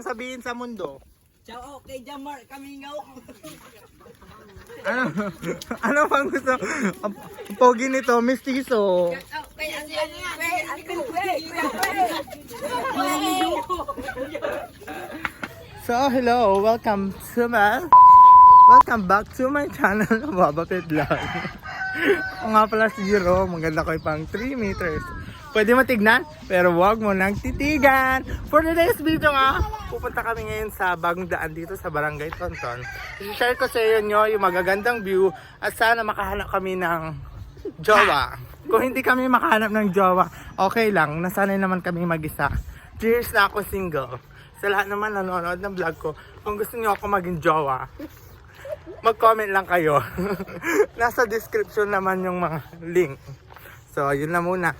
Sabihin sa mundo. Ciao, kay Jamar, kamingaw. Ano bang gusto? Ang pogi nito, mistiso. So, hello, welcome back to my channel, Baba Pet Vlog. Ang nga pala si Jiro, maganda ko pang 3 meters. Pwede matignan, pero wag mo nang titigan. For today's video nga, pupunta kami ngayon sa bagong daan dito sa Barangay Tonton. I-share ko sa inyo yung magagandang view at sana makahanap kami ng jowa. Kung hindi kami makahanap ng jowa, okay lang, nasanay naman kami mag-isa. 3 years na ako single. Sa lahat naman nanonood ng vlog ko, kung gusto niyo ako maging jowa, mag-comment lang kayo. Nasa description naman yung mga link. So, yun na muna.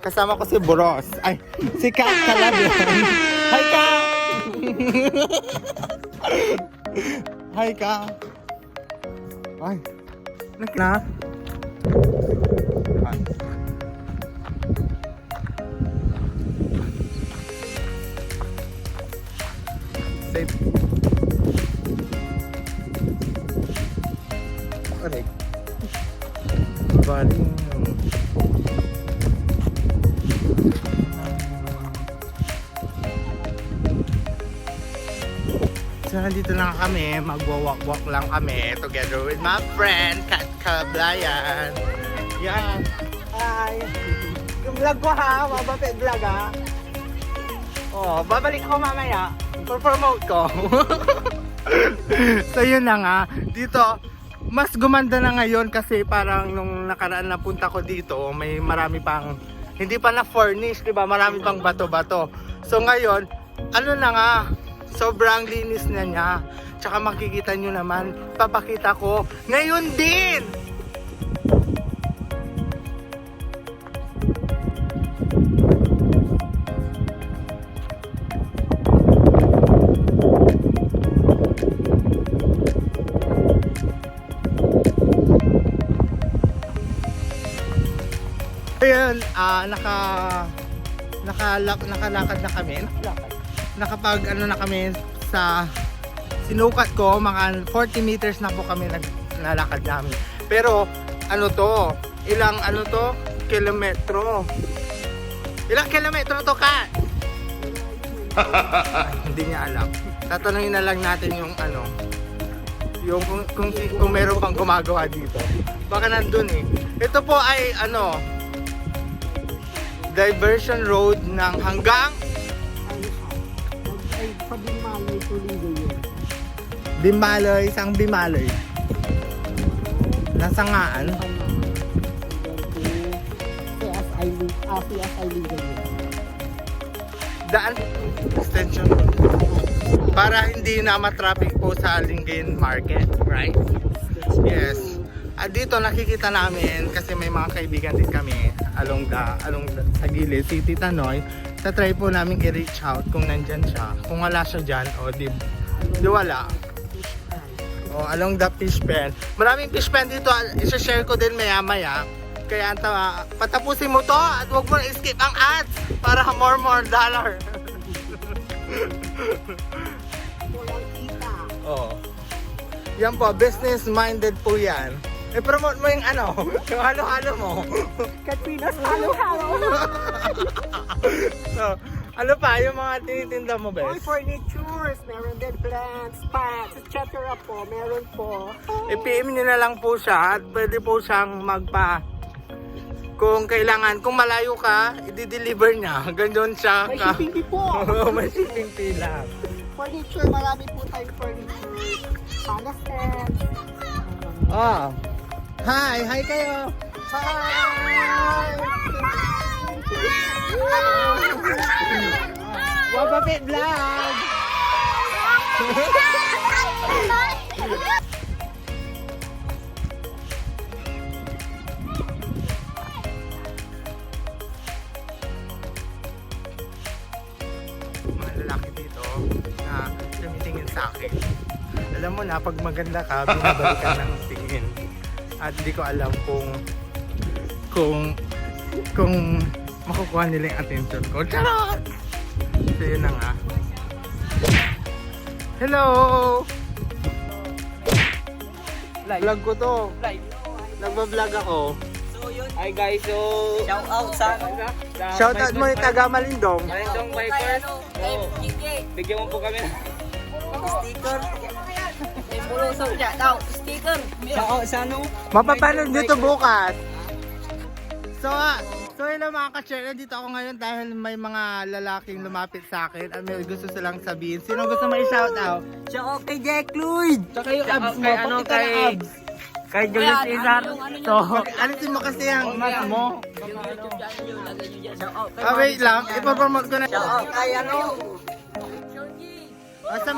Kasama ko si Boros. Ay, si Kat Calabian. Hi, Kat! Hi, Kat! Ay, na? Ay. Safe. Aray. Baling. So, nandito lang kami, magwa-walk-walk lang kami together with my friend, Kat Calabian. Yan. Hi! Yung vlog ko ha, mabapit vlog ha. Oh, babalik ko mamaya. Promote ko. So, yun na nga. Dito, mas gumanda na ngayon kasi parang nung nakaraan na punta ko dito, may marami pang, hindi pa na-furnish, diba? Marami pang bato-bato. So, ngayon, ano na nga, sobrang linis na niya. Tsaka makikita nyo naman, papakita ko ngayon din. Ayun, nakalakad na kami. Nakapag ano na kami sa sinukat ko, mga 40 meters na po kami naglalakad namin. Pero ano to, ilang ano to, kilometro. Ilang kilometro to, Kat? Ay, hindi niya alam. Tatanungin na lang natin yung ano, yung kung meron pang gumagawa dito. Baka nandun eh. Ito po ay ano, diversion road ng hanggang Sa Bimaloy, tuloy yun. Bimaloy, sang Bimaloy. Nasangaan. CSI legal yun. Daan extension para hindi na ma-traffic po sa Lingayen Market, right? Yes. At dito nakikita namin kasi may mga kaibigan din kami along sa gilid, si Tita Noy. Tatry po namin i-reach out kung nandyan siya. Kung wala siya dyan, o di wala. O, along the fish pen. Maraming fish pen dito. Isa-share ko din maya-maya. Kaya patapusin mo to at huwag mo i-skip ang ads para more dollar. Oh. Yan po, business-minded po yan. I-promote mo yung ano, yung halo-halo mo. Katrinas halo-halo. So, ano pa yung mga tinitinda mo, Bes? All furnitures, meron din plants, pots, etc. po, meron po. I-PM nyo na lang po siya at pwede po siyang kung kailangan, kung malayo ka, i-deliver niya. Ganyan siya. May shipping fee po. May shipping fee lang. Furniture, marami po tayong furniture. Palaces. Oh. Hi kayo. Hi! Wabapit vlog. Alam mo na, pag maganda ka, binabalikan ng tingin. At hindi ko alam kung makukuha nila yung attention ko. Charot! So yun na nga. Hello! Vlog ko to. Nagbablog ako. Hi guys, so shout out sa Shoutout mo yung taga Malindong. Malindong Bikers. Bigyan mo po kami ng Sticker. Bulusog niya daw, sticker. sa ano? Mapapanood nyo to bukas. So hello mga ka-share, dito ako ngayon dahil may mga lalaking lumapit sa akin at may gusto silang sabihin. Sino gusto may shoutout? Shout out kay Jack Lloyd. Tsaka yung abs mo, kay ano, pakita ng kay- abs. Kay Julius Cesar. So, alisin mo kasi ang mask mo. Shout out kay Wait lang, ipapromote ko na. Shout out kay ano. Sa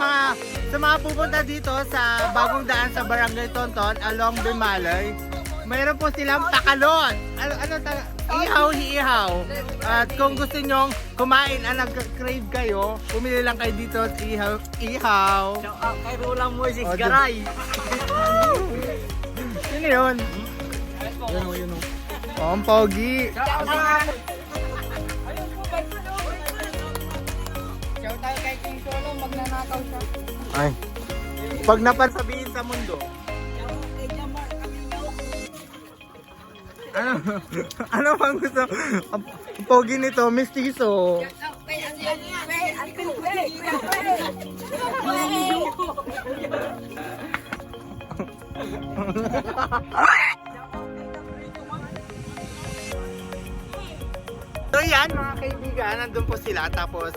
mga pupunta dito sa bagong daan sa Barangay Tonton along Bimalay, mayroon po silang pakalon. Ihaw. At kung gusto nyong kumain at nag-crave kayo, pumili lang kayo dito sa ihaw. Shout out kay Roland Moises Oh, Garay. Sino yun? Oh, ang pogi. Shout out kay King Solo, magnanakaw siya. Ay. Pag napansabihin sa mundo. Ano bang gusto? Ang pogi nito, mestizo. So yan mga kaibigan, nandun po sila. Tapos,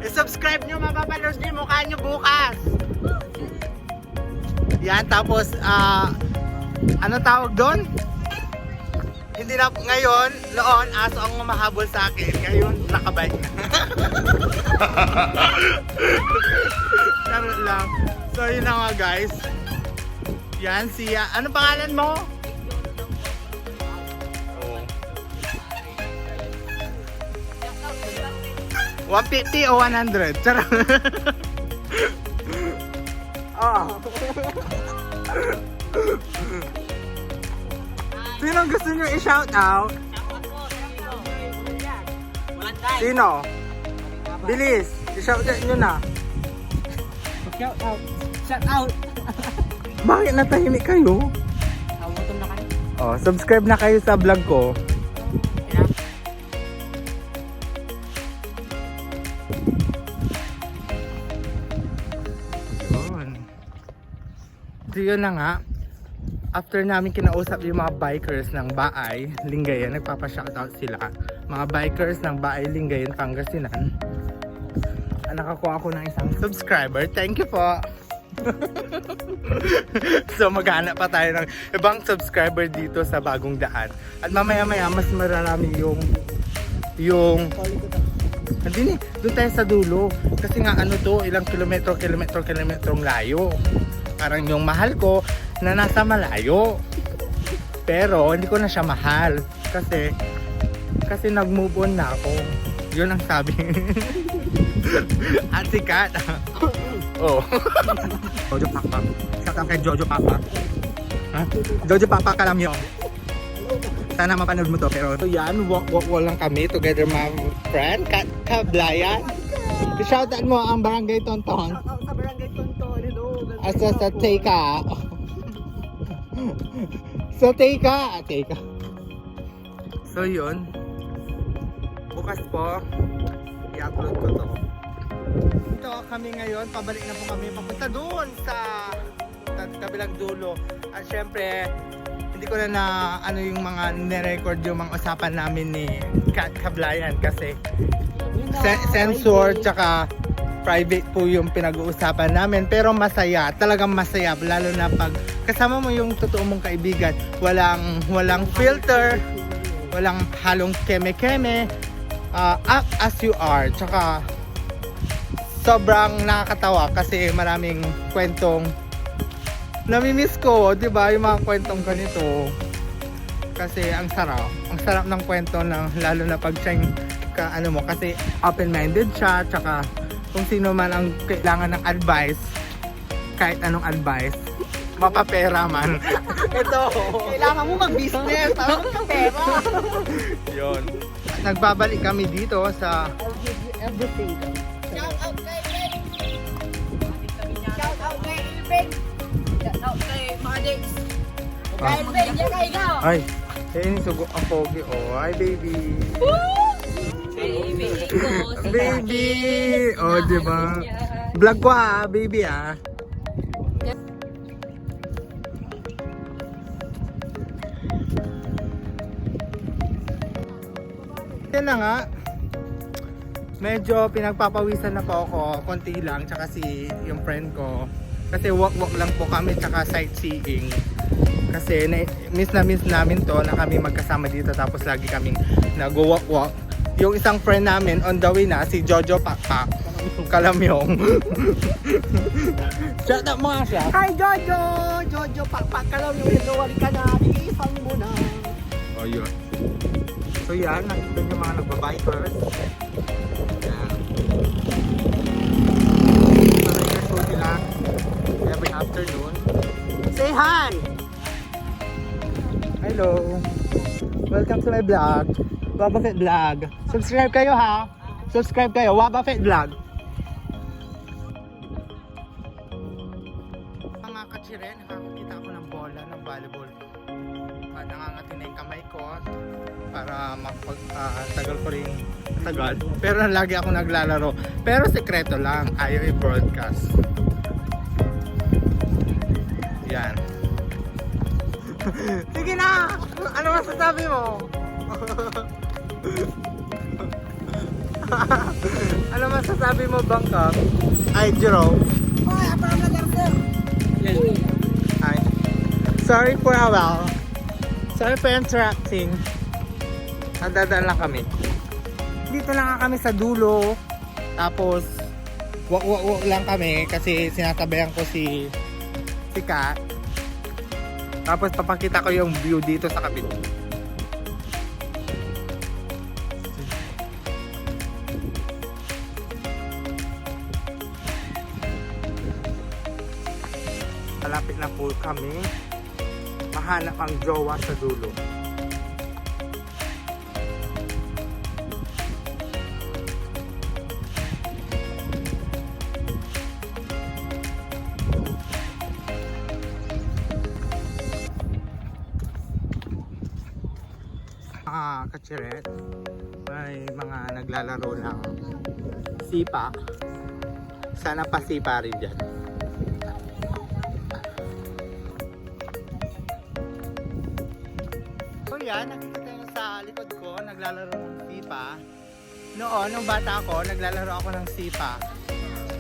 subscribe nyo, mapapanood nyo yung mukha nyo bukas. Yan, tapos, ano tawag doon? Hindi na ngayon, noon, aso ang mahabol sa akin. Ngayon, nakabike na. Charot lang. So, yun na nga guys. Yan, siya. Ano pangalan mo? Oh. 150 o 100? Charot. Oh. Sino gusto nyo i-shout out? Sino? Bilis, i-shout out nyo na. Shout out. Bakit natahimik kayo? Nagutom na kayo. Oh, subscribe na kayo sa vlog ko. Yun. So yun na nga. After namin kinausap yung mga bikers ng Baay, Lingayen, nagpapa-shoutout sila. Mga bikers ng Baay, Lingayen, Pangasinan. Nakakuha ako ng isang subscriber. Thank you po. So maghanap pa tayo ng ibang subscriber dito sa bagong daan. At mamaya-maya mas marami yung hindi doon tayo sa dulo. Kasi nga ano to, ilang kilometrong layo. Parang yung mahal ko na nasa malayo. Pero hindi ko na siya mahal kasi nag-move on na ako. Yun ang sabi. At sikat. Oh. Jojo Papa. Shout out kay Jojo Papa. Ha? Jojo Papa Kalamyo. Sana mapanood mo to pero so yan, walk lang kami together my friend Kablayan. Shout out mo ang Barangay Tonton. Shout out sa Barangay Tonton. Hello. Asa sa Teka. Sa Teka. So yun. Bukas po i-upload ko to. Ito kami ngayon, pabalik na po kami papunta doon sa kabilang dulo. At syempre, hindi ko na ano yung mga nirecord yung mga usapan namin ni Kablayan kasi censor tsaka private po yung pinag-uusapan namin pero masaya, talagang masaya lalo na pag kasama mo yung totoo mong kaibigan, walang filter, walang halong keme-keme, act as you are, tsaka sobrang nakakatawa kasi maraming kwentong namimiss ko, di ba, yung mga kwentong ganito kasi ang sarap ng kwento ng lalo na pag siyang ano mo kasi open-minded siya, tsaka kung sino man ang kailangan ng advice, kahit anong advice, mapapera man. Ito. Kailangan mo mag-business para magkapera. Yun. Nagbabalik kami dito sa I'll give you everything. Shout out kay Ben! Shout out kay Ilben! Shout out kay Madix! Kay Ilben, yan kay ikaw! Ay, ini sugo ang pogi. Oh, hi baby. Baby ko si Baby! Oh, di ba? Vlog ko baby Yan na nga. Medyo pinagpapawisan na po ako, konti lang, tsaka si yung friend ko. Kasi walk-walk lang po kami, tsaka sightseeing. Kasi miss namin to na kami magkasama dito, tapos lagi kaming nag-walk-walk. Yung isang friend namin on the way na, si Jojo Pakpak, Kalamyong. Shout out mo nga siya. Hi Jojo! Jojo, pakpak ka lang yung nagawali ka na. Iisang mo na. Oh, yun. So yan, nakita nyo mga nagbabikers. Yan. Para yan po sila every afternoon. Say hi! Hello! Welcome to my vlog. Wabafet Vlog. Subscribe kayo ha! Subscribe kayo, Wabafet Vlog. Mga kachiren, nakakakita ako ng bola ng volleyball. Nangangati na yung kamay ko para tagal ko rin tagal. Pero lagi ako naglalaro. Pero sekreto lang, ayaw i-broadcast. Yan. Sige na! Ano masasabi mo? Ano masasabi mo, Bangkok? Ay, Jerome. Hoy, apa na sir? Ay. Sorry for a while. Sorry for interrupting. Nadadaan lang kami. Dito lang kami sa dulo. Tapos, walk lang kami kasi sinatabayan ko si Kat. Tapos papakita ko yung view dito sa kapit. Malapit na po kami mahanap ang jowa sa dulo. Kachiret, may mga naglalaro ng sipa. Sana pa sipa rin dyan. So yan, nakikita nyo sa likod ko, naglalaro ng sipa. Noon, nung bata ako, naglalaro ako ng sipa.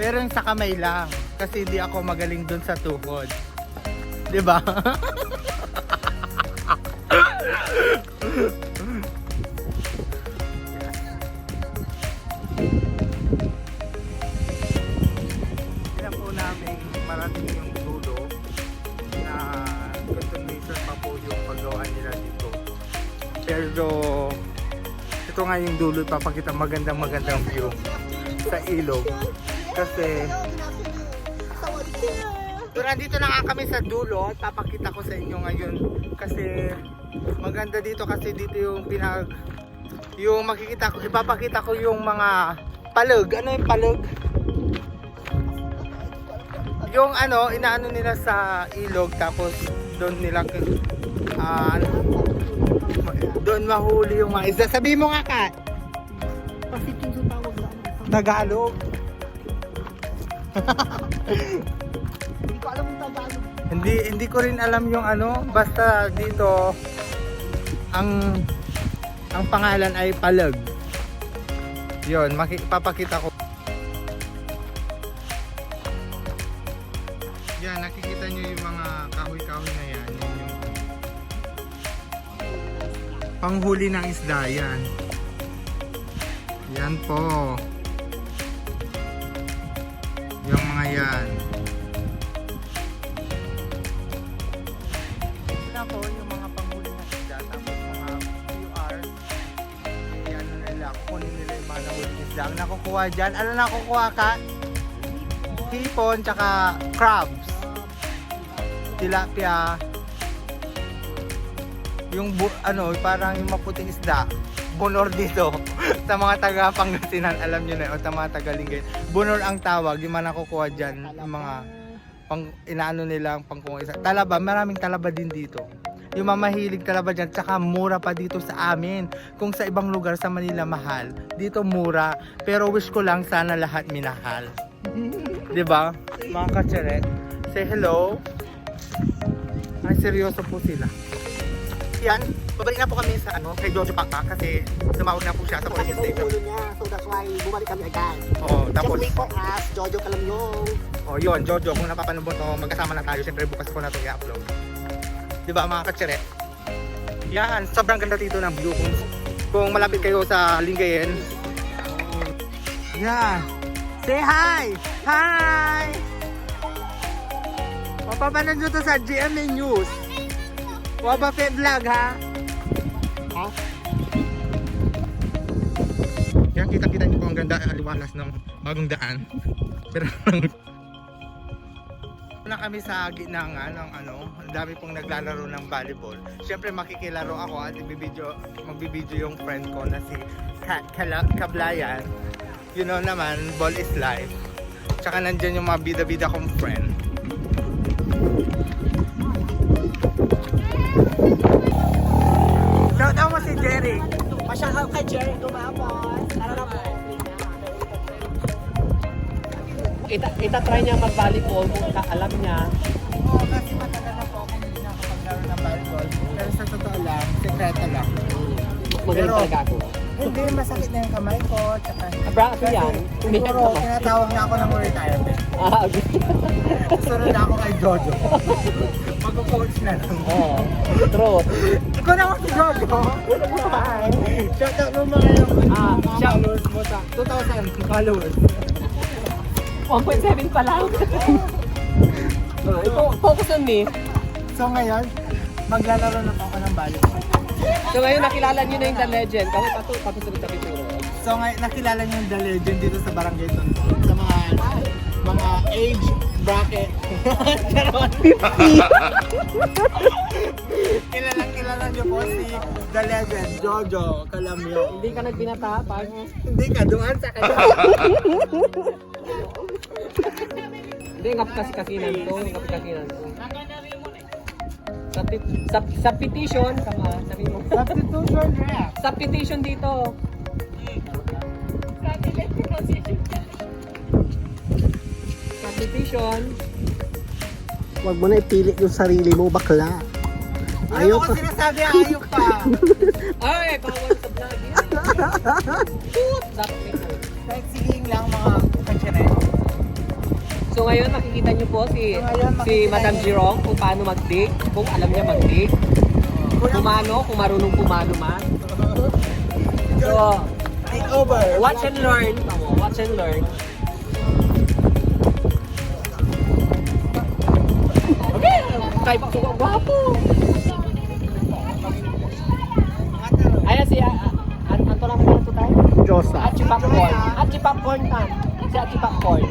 Pero yung sa kamay lang, kasi di ako magaling dun sa tuhod. Diba? Kaya po namin marating yung dulo na continuation pa po yung paggawa nila dito. Pero ito nga yung dulo, papakita magandang view sa ilog. Kasi nandito na nga kami sa dulo, papakita ko sa inyo ngayon kasi maganda dito kasi dito yung makikita ko, ipapakita ko yung mga palug. Ano yung palug? Yung ano, inaano nila sa ilog tapos doon nila doon mahuli yung mga isda. Sabi mo nga, Kat. Pasikin sa tawag na Tagalog. Hindi ko alam yung Tagalog. Hindi ko rin alam yung ano, basta dito ang pangalan ay palug. Yun, papakita ko. Yan, nakikita nyo yung mga kahoy-kahoy na yan. Yun yung panghuli ng isda yan. Yan po. Yung mga yan. Ito po yung mga panghuli ng isda. Tapos mga few hours, ano nila, kukunin nila yung mga nahuli isda isda ang nakukuha dyan. Ano nakukuha ka? Hipon, tsaka crabs. Tilapia. Yung parang yung maputing isda. Bunor dito. Sa mga taga Pangasinan, alam nyo na, o sa mga taga Lingayen. Bunor ang tawag, yung mga nakukuha dyan. Yung mga inaano nilang pangkuha isa. Talaba, maraming talaba din dito. Yung mamahilig talaba dyan, tsaka mura pa dito sa amin. Kung sa ibang lugar sa Manila mahal, dito mura. Pero wish ko lang sana lahat minahal. Diba? Mga katseret, say hello. Ay, seryoso po sila. Yan, babalik na po kami sa kay Jojo Papa kasi tumawag na po siya sa police Kasi station. ulo niya, so that's why bumalik kami agad. Oo, tapos, Just wait for us, Jojo Kalamyong. yun, Jojo, kung napapanood mo to, magkasama na tayo. Siyempre, bukas ko na ito i-upload. Diba, mga katseret? Yan, sobrang ganda dito ng view. Kung malapit kayo sa Lingayen. Yan. Say hi! Hi! Mapapanood nyo to sa GMA News. Waba Pe Vlog, ha? Ha? Yan, kita-kita nyo po ang ganda aliwalas ng bagong daan. Pero na kami sa gitna ng ang dami pong naglalaro ng volleyball. Siyempre makikilaro ako at magbibideo yung friend ko na si Kablayan. You know naman, ball is life. Tsaka nandyan yung mga bida-bida kong friend. Shoutout mo si Jerry. Masyakaw kay Jerry Gumapos. Tara na po. Itatry niya mag-volleyball kung alam niya. Oo, kasi matagal na po ako hindi nakapaglaro ng volleyball. Pero sa totoo lang, sekreto lang. Magaling Pero- talaga ako. Hindi, masakit na yung kamay ko. Tsaka, Braso yan. Hindi siguro, yan. tinatawag na ako ng retirement. Okay. Susunod na ako kay Jojo. Mag-coach na lang. Oo. True. Ikaw na ako si Jojo. Hi. Shoutout mo mga yung Shout- followers mo sa 2,000 followers. 1.7 pa lang. Ito, focus on me. So ngayon, maglalaro na po ako ng volleyball. So ngayon nakilala niyo na yung The Legend. Kasi patusunod sa picture. So ngayon, nakilala niyo yung The Legend dito sa Barangay Tondo. Sa mga age bracket. Kilala niyo po si The Legend, Jojo Kalamyo. Hindi ka nagbinata pag... Hindi ka, doon sa kanya. Hindi, kapkasinan to. Kapkasinan to. Sa petition, sabi mo. Substitution ref. Sa petition dito. Sa petition. Huwag mo na ipilit yung sarili mo, bakla. Ayaw ko sinasabi, ayaw pa. Ay, bawal sa vlog yan. Dapat may code. Kahit siging lang mga katsyaret. So ngayon makikita niyo po si So, ngayon, si makikita Madam niyo. Jirong kung paano mag-dig, kung alam niya mag-dig. Kung marunong pumano man. So, Take over. watch and learn. Watch and learn. Okay, kay gwapo. Ayan si Anto lang mo ito tayo. Josa. Achi Popcorn. Achi Popcorn tan. Si Achi Popcorn.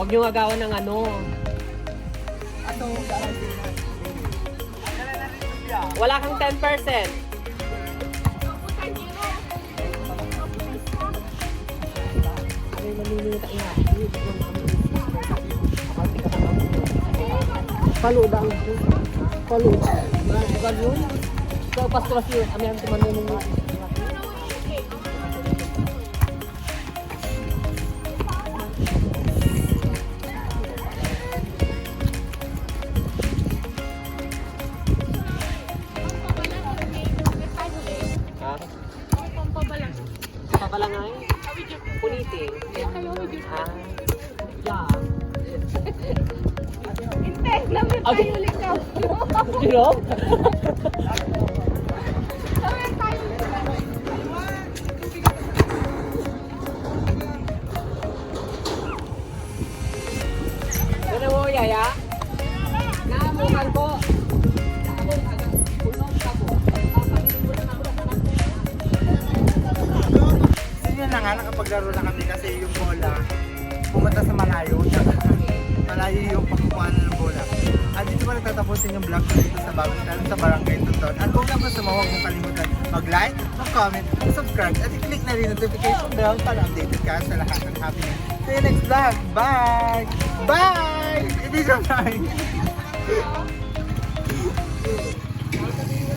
Huwag niyo agawan ng ano. Wala kang 10%. Ay, maliliit ka ina. Paluda ang paluda. Bukan yun. So, pas-pas yun. Kami ang tumanunong yun. pala nga eh. Punitin. Ah. Yeah. Hindi, lamit tayo likaw. You know? Lamit tayo likaw. Ano mo, Yaya? Naamukan ko. So yun na nga, nakapaglaro na kami kasi yung bola pumunta sa malayo. Malayo yung pagkukuha ng bola. At dito ko nagtatapusin yung vlog ko dito sa bagong tayo sa Barangay Tuton. At kung gusto mo, huwag mong kalimutan mag-like, mag-comment, mag-subscribe at i-click na rin notification bell para updated ka sa lahat ng happening. See you next vlog. Bye! Bye! Ibig sabihin.